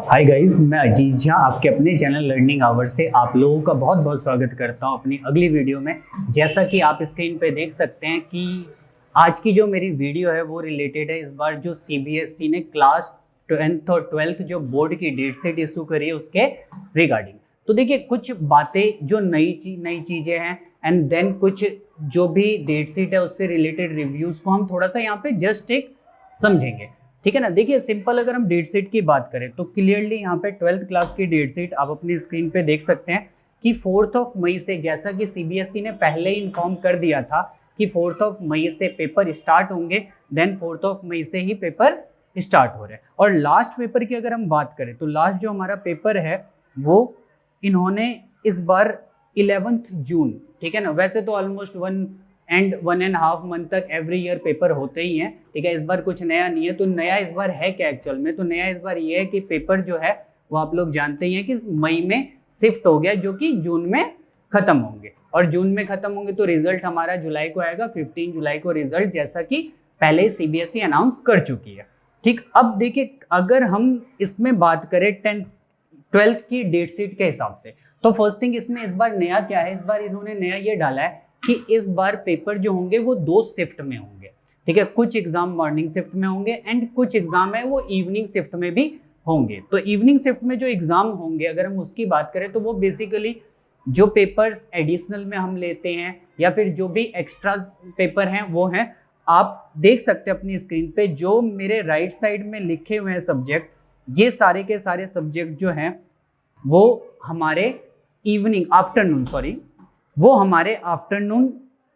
Hi guys, मैं अजीत झा आपके अपने चैनल लर्निंग आवर से आप लोगों का बहुत बहुत स्वागत करता हूं अपनी अगली वीडियो में। जैसा कि आप स्क्रीन पे देख सकते हैं कि आज की जो मेरी वीडियो है वो रिलेटेड है इस बार जो सीबीएसई ने क्लास 10th और 12th जो बोर्ड की डेट शीट इशू करी है उसके रिगार्डिंग। तो देखिए, कुछ बातें जो नई चीज़ें हैं एंड देन कुछ जो भी डेट शीट है उससे रिलेटेड रिव्यूज़ को हम थोड़ा सा यहाँ पे जस्ट एक समझेंगे, ठीक है ना। देखिए, सिंपल अगर हम डेट शीट की बात करें तो क्लियरली यहाँ पे 12th क्लास की डेट शीट आप अपनी स्क्रीन पे देख सकते हैं कि 4 मई से, जैसा कि सीबीएसई ने पहले ही इन्फॉर्म कर दिया था कि 4 मई से पेपर स्टार्ट होंगे, देन 4 मई से ही पेपर स्टार्ट हो रहे हैं। और लास्ट पेपर की अगर हम बात करें तो लास्ट जो हमारा पेपर है वो इन्होंने इस बार 11 जून, ठीक है ना। वैसे तो ऑलमोस्ट 1.5 मंथ तक एवरी ईयर पेपर होते ही हैं, ठीक है। इस बार कुछ नया नहीं है। तो नया इस बार है क्या एक्चुअल में? तो नया इस बार ये है कि पेपर जो है वो आप लोग जानते ही हैं कि मई में शिफ्ट हो गया, जो कि जून में खत्म होंगे। और जून में खत्म होंगे तो रिजल्ट हमारा जुलाई को आएगा, 15 जुलाई को रिजल्ट, जैसा कि पहले सीबीएसई अनाउंस कर चुकी है, ठीक। अब देखिए, अगर हम इसमें बात करें 12th की डेट शीट के हिसाब से, तो फर्स्ट थिंग इसमें इस बार नया क्या है? इस बार इन्होंने नया ये डाला है कि इस बार पेपर जो होंगे वो 2 शिफ्ट में होंगे, ठीक है। कुछ एग्जाम मॉर्निंग शिफ्ट में होंगे एंड कुछ एग्जाम है वो इवनिंग शिफ्ट में भी होंगे। तो इवनिंग शिफ्ट में जो एग्जाम होंगे अगर हम उसकी बात करें तो वो बेसिकली जो पेपर्स एडिशनल में हम लेते हैं या फिर जो भी एक्स्ट्रा पेपर हैं वो हैं। आप देख सकते हैं अपनी स्क्रीन पे जो मेरे राइट साइड में लिखे हुए हैं सब्जेक्ट, ये सारे के सारे सब्जेक्ट जो हैं वो हमारे वो हमारे आफ्टरनून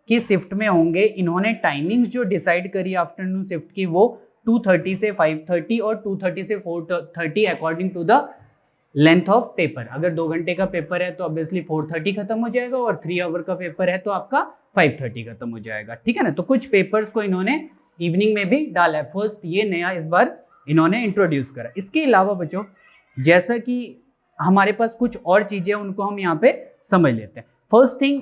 की शिफ्ट में होंगे। इन्होंने टाइमिंग्स जो डिसाइड करी आफ्टरनून शिफ्ट की वो 2:30 से 5:30 और 2:30 से 4:30 according to the length of paper. अगर 2 घंटे का पेपर है तो ऑब्वियसली 4:30 खत्म हो जाएगा और 3 आवर का पेपर है तो आपका 5:30 खत्म हो जाएगा, ठीक है ना। तो कुछ पेपर्स को इन्होंने इवनिंग में भी डाला है। फर्स्ट ये नया इस बार इन्होंने इंट्रोड्यूस करा। इसके अलावा बच्चों, जैसा कि हमारे पास कुछ और चीजें उनको हम यहाँ पे समझ लेते हैं। फर्स्ट थिंग,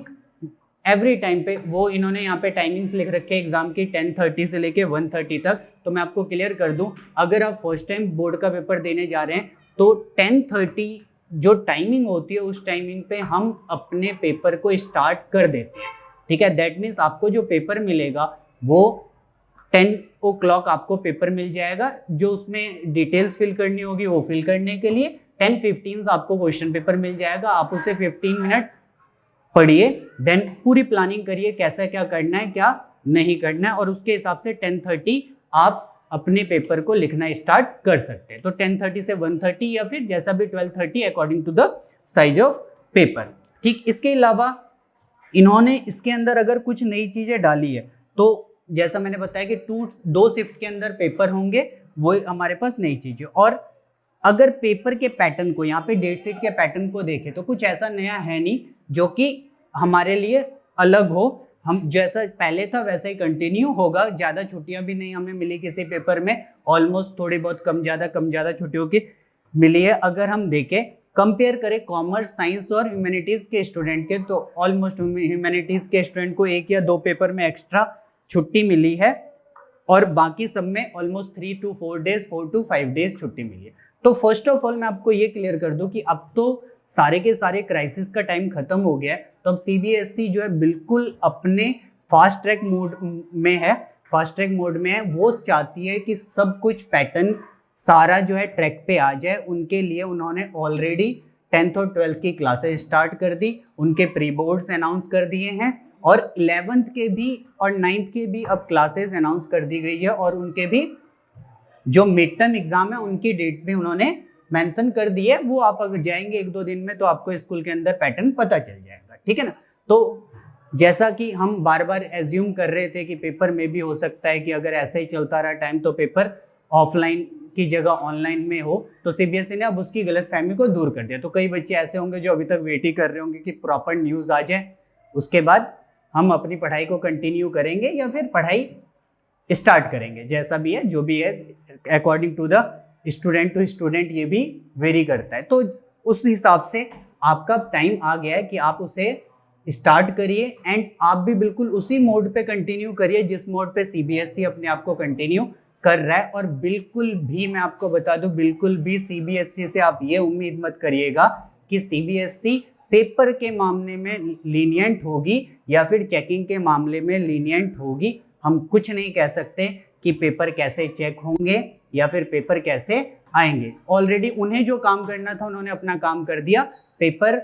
एवरी टाइम पे वो इन्होंने यहाँ पे टाइमिंग्स लिख रखे हैं एग्जाम की 10:30 से लेके 1:30 तक। तो मैं आपको क्लियर कर दूं, अगर आप फर्स्ट टाइम बोर्ड का पेपर देने जा रहे हैं तो 10:30 जो टाइमिंग होती है उस टाइमिंग पे हम अपने पेपर को स्टार्ट कर देते हैं, ठीक है। दैट मीन्स आपको जो पेपर मिलेगा वो 10 o'clock आपको पेपर मिल जाएगा। जो उसमें डिटेल्स फिल करनी होगी वो फिल करने के लिए 10:15 आपको क्वेश्चन पेपर मिल जाएगा। आप उसे 15 मिनट पढ़िए, देन पूरी प्लानिंग करिए कैसा क्या करना है क्या नहीं करना है, और उसके हिसाब से 10:30 आप अपने पेपर को लिखना स्टार्ट कर सकते हैं। तो 10:30 से 1:30 या फिर जैसा भी 12:30 according to the size of paper, ठीक। इसके अलावा इन्होंने इसके अंदर अगर कुछ नई चीजें डाली है तो जैसा मैंने बताया कि 2 शिफ्ट के अंदर पेपर होंगे, वो हमारे पास नई चीज है। और अगर पेपर के पैटर्न को, यहाँ पे डेट शीट के पैटर्न को देखें तो कुछ ऐसा नया है नहीं जो कि हमारे लिए अलग हो। हम जैसा पहले था वैसा ही कंटिन्यू होगा। ज़्यादा छुट्टियां भी नहीं हमें मिली किसी पेपर में, ऑलमोस्ट थोड़ी बहुत कम ज़्यादा छुट्टियों की मिली है। अगर हम देखें, कंपेयर करें कॉमर्स, साइंस और ह्यूमैनिटीज़ के स्टूडेंट के, तो ऑलमोस्ट ह्यूमैनिटीज़ के स्टूडेंट को 1 या 2 पेपर में एक्स्ट्रा छुट्टी मिली है और बाकी सब में almost 3 to 4 days, 4 to 5 days छुट्टी मिली है। तो फर्स्ट ऑफ ऑल मैं आपको ये क्लियर कर दूं कि अब तो सारे के सारे क्राइसिस का टाइम खत्म हो गया है। तो अब सीबीएसई जो है बिल्कुल अपने फास्ट ट्रैक मोड में है। वो चाहती है कि सब कुछ पैटर्न सारा जो है ट्रैक पे आ जाए। उनके लिए उन्होंने ऑलरेडी 10th और 12th की क्लासेस स्टार्ट कर दी, उनके प्री बोर्ड्स अनाउंस कर दिए हैं और 11th के भी और 9th के भी अब क्लासेस अनाउंस कर दी गई है और उनके भी जो मिड टर्म एग्जाम है उनकी डेट भी उन्होंने मेंशन कर दी है। वो आप अगर जाएंगे 1-2 दिन में तो आपको स्कूल के अंदर पैटर्न पता चल जाएगा, ठीक है ना। तो जैसा कि हम बार बार एज्यूम कर रहे थे कि पेपर में भी हो सकता है कि अगर ऐसा ही चलता रहा टाइम तो पेपर ऑफलाइन की जगह ऑनलाइन में हो, तो सीबीएसई ने अब उसकी गलतफहमी को दूर कर दिया। तो कई बच्चे ऐसे होंगे जो अभी तक वेट ही कर रहे होंगे कि प्रॉपर न्यूज़ आ जाए, उसके बाद हम अपनी पढ़ाई को कंटिन्यू करेंगे या फिर पढ़ाई स्टार्ट करेंगे। जैसा भी है, जो भी है, according to the student to student ये भी वेरी करता है। तो उस हिसाब से आपका टाइम आ गया है कि आप उसे स्टार्ट करिए एंड आप भी बिल्कुल उसी मोड पे कंटिन्यू करिए जिस मोड पे सीबीएसई अपने आप को कंटिन्यू कर रहा है। और बिल्कुल भी मैं आपको बता दूं, बिल्कुल भी सीबीएसई से आप ये उम्मीद मत करिएगा कि सीबीएसई पेपर के मामले में लीनियंट होगी या फिर चेकिंग के मामले में लीनियंट होगी। हम कुछ नहीं कह सकते कि पेपर कैसे चेक होंगे या फिर पेपर कैसे आएंगे। ऑलरेडी उन्हें जो काम करना था उन्होंने अपना काम कर दिया, पेपर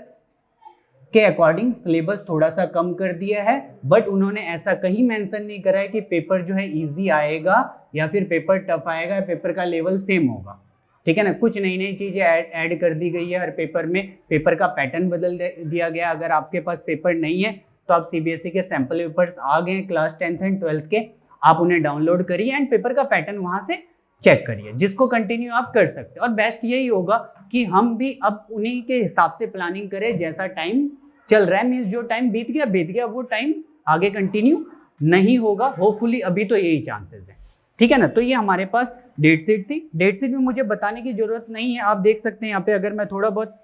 के अकॉर्डिंग सिलेबस थोड़ा सा कम कर दिया है, बट उन्होंने ऐसा कहीं मेंशन नहीं करा है कि पेपर जो है इजी आएगा या फिर पेपर टफ आएगा या पेपर का लेवल सेम होगा। ठीक है ना, कुछ नई नई चीजें ऐड कर दी गई है हर पेपर में, पेपर का पैटर्न बदल दिया गया। अगर आपके पास पेपर नहीं है तो आप सीबीएसई के सैंपल पेपर्स आ गए क्लास 10th एंड 12th के, आप उन्हें डाउनलोड करिए एंड पेपर का पैटर्न वहां से चेक करिए, जिसको कंटिन्यू आप कर सकते हैं। और बेस्ट यही होगा कि हम भी अब उन्हीं के हिसाब से प्लानिंग करें, जैसा टाइम चल रहा है, मीन्स जो टाइम बीत गया वो टाइम आगे कंटिन्यू नहीं होगा। होपफुली अभी तो यही चांसेस है। ठीक है ना, तो ये हमारे पास डेट शीट थी। डेट शीट में मुझे बताने की जरूरत नहीं है, आप देख सकते हैं यहाँ पे। अगर मैं थोड़ा बहुत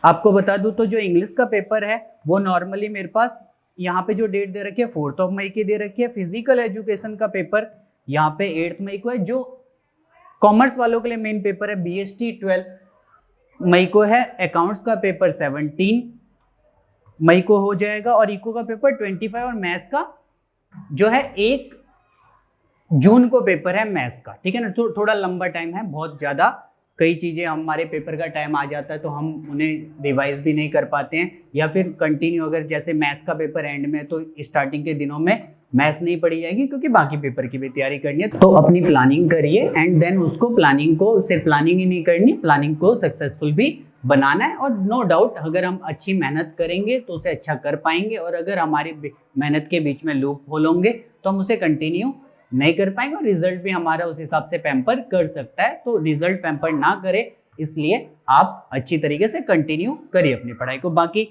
आपको बता दूं तो जो इंग्लिश का पेपर है वो नॉर्मली मेरे पास यहाँ पे जो डेट दे रखी है 4 मई की दे रखी है। फिजिकल एजुकेशन का पेपर यहाँ पे 8 मई को है। जो कॉमर्स वालों के लिए मेन पेपर है बीएसटी 12 मई को है। अकाउंट्स का पेपर 17 मई को हो जाएगा और इको का पेपर 25 और मैथ्स का जो है 1 जून को पेपर है मैथ्स का। ठीक है ना, तो थोड़ा लंबा टाइम है, बहुत ज्यादा कई चीजें हमारे पेपर का टाइम आ जाता है तो हम उन्हें रिवाइज भी नहीं कर पाते हैं, या फिर कंटिन्यू अगर जैसे मैथ्स का पेपर एंड में तो स्टार्टिंग के दिनों में मैथ्स नहीं पढ़ी जाएगी क्योंकि बाकी पेपर की भी तैयारी करनी है। तो अपनी प्लानिंग करिए एंड देन उसको प्लानिंग को सिर्फ प्लानिंग ही नहीं करनी, प्लानिंग को सक्सेसफुल भी बनाना है। और नो डाउट अगर हम अच्छी मेहनत करेंगे तो उसे अच्छा कर पाएंगे, और अगर हमारी मेहनत के बीच में लूप होल होंगे तो हम उसे कंटिन्यू नहीं कर पाएंगे और रिजल्ट भी हमारा उस हिसाब से पैम्पर कर सकता है। तो रिजल्ट पैम्पर ना करे, इसलिए आप अच्छी तरीके से कंटिन्यू करिए अपनी पढ़ाई को। बाकी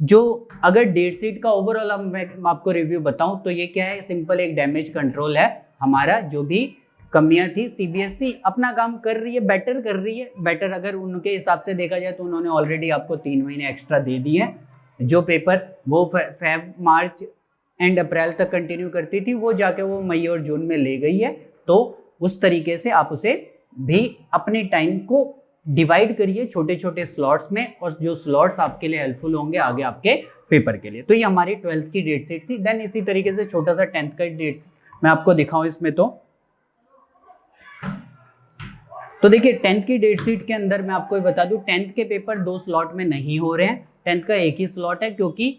जो अगर डेट शीट का ओवरऑल मैं आपको रिव्यू बताऊं तो ये क्या है, सिंपल एक डैमेज कंट्रोल है हमारा। जो भी कमियां थी सीबीएसई अपना काम कर रही है, बेटर कर रही है। बेटर अगर उनके हिसाब से देखा जाए तो उन्होंने ऑलरेडी आपको 3 महीने एक्स्ट्रा दे दिए हैं। जो पेपर वो फेब मार्च एंड अप्रैल तक कंटिन्यू करती थी वो जाके वो मई और जून में ले गई है। तो उस तरीके से आप उसे भी अपने टाइम को डिवाइड करिए छोटे छोटे स्लॉट्स में, और जो स्लॉट्स आपके लिए हेल्पफुल होंगे आगे आपके पेपर के लिए। तो ये हमारी 12th की डेट शीट थी। देन इसी तरीके से छोटा सा 10th का डेट शीट मैं आपको दिखाऊं इसमें। तो देखिए 10th की डेट शीट के अंदर मैं आपको बता दूं 10th के पेपर 2 स्लॉट में नहीं हो रहे हैं, 10th का एक ही स्लॉट है, क्योंकि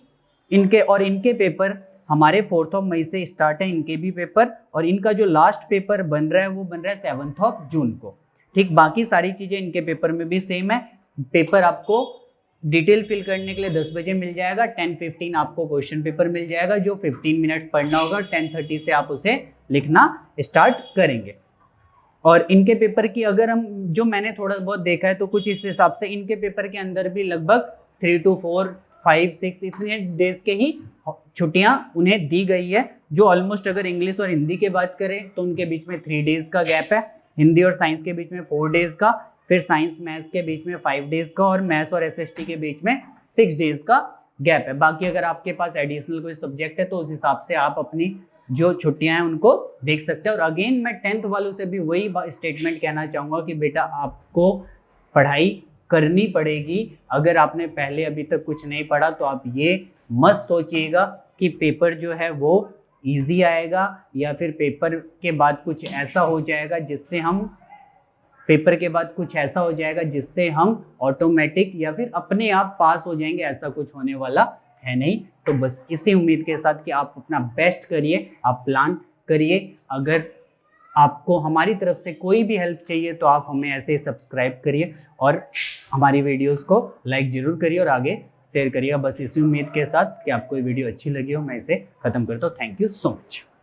इनके पेपर हमारे 4 मई से स्टार्ट है, इनके भी पेपर, और इनका जो लास्ट पेपर बन रहा है वो बन रहा है 7 जून को। ठीक, बाकी सारी चीजें इनके पेपर में भी सेम है। पेपर आपको डिटेल फिल करने के लिए 10 बजे मिल जाएगा, 10:15 आपको क्वेश्चन पेपर मिल जाएगा जो 15 मिनट्स पढ़ना होगा, 10:30 से आप उसे लिखना स्टार्ट करेंगे। और इनके पेपर की अगर हम जो मैंने थोड़ा बहुत देखा है तो कुछ इस हिसाब से इनके पेपर के अंदर भी लगभग 3 to 4, 5, 6 इतने डेज के ही छुट्टियां उन्हें दी गई है। जो ऑलमोस्ट अगर इंग्लिश और हिंदी की बात करें तो उनके बीच में 3 डेज का गैप है, हिंदी और साइंस के बीच में 4 डेज का, फिर साइंस मैथ्स के बीच में 5 डेज का, और मैथ्स और एसएसटी के बीच में 6 डेज का गैप है। बाकी अगर आपके पास एडिशनल कोई सब्जेक्ट है तो उस हिसाब से आप अपनी जो छुट्टियां हैं उनको देख सकते हैं। और अगेन मैं 10th वालों से भी वही स्टेटमेंट कहना चाहूँगा कि बेटा आपको पढ़ाई करनी पड़ेगी। अगर आपने पहले अभी तक कुछ नहीं पढ़ा तो आप ये मत सोचिएगा कि पेपर जो है वो इजी आएगा या फिर पेपर के बाद कुछ ऐसा हो जाएगा जिससे हम ऑटोमेटिक या फिर अपने आप पास हो जाएंगे, ऐसा कुछ होने वाला है नहीं। तो बस इसी उम्मीद के साथ कि आप अपना बेस्ट करिए, आप प्लान करिए। अगर आपको हमारी तरफ से कोई भी हेल्प चाहिए तो आप हमें ऐसे ही सब्सक्राइब करिए और हमारी वीडियोस को लाइक जरूर करिए और आगे शेयर करिएगा। बस इसी उम्मीद के साथ कि आपको ये वीडियो अच्छी लगी हो मैं इसे खत्म करता हूँ। Thank you so much.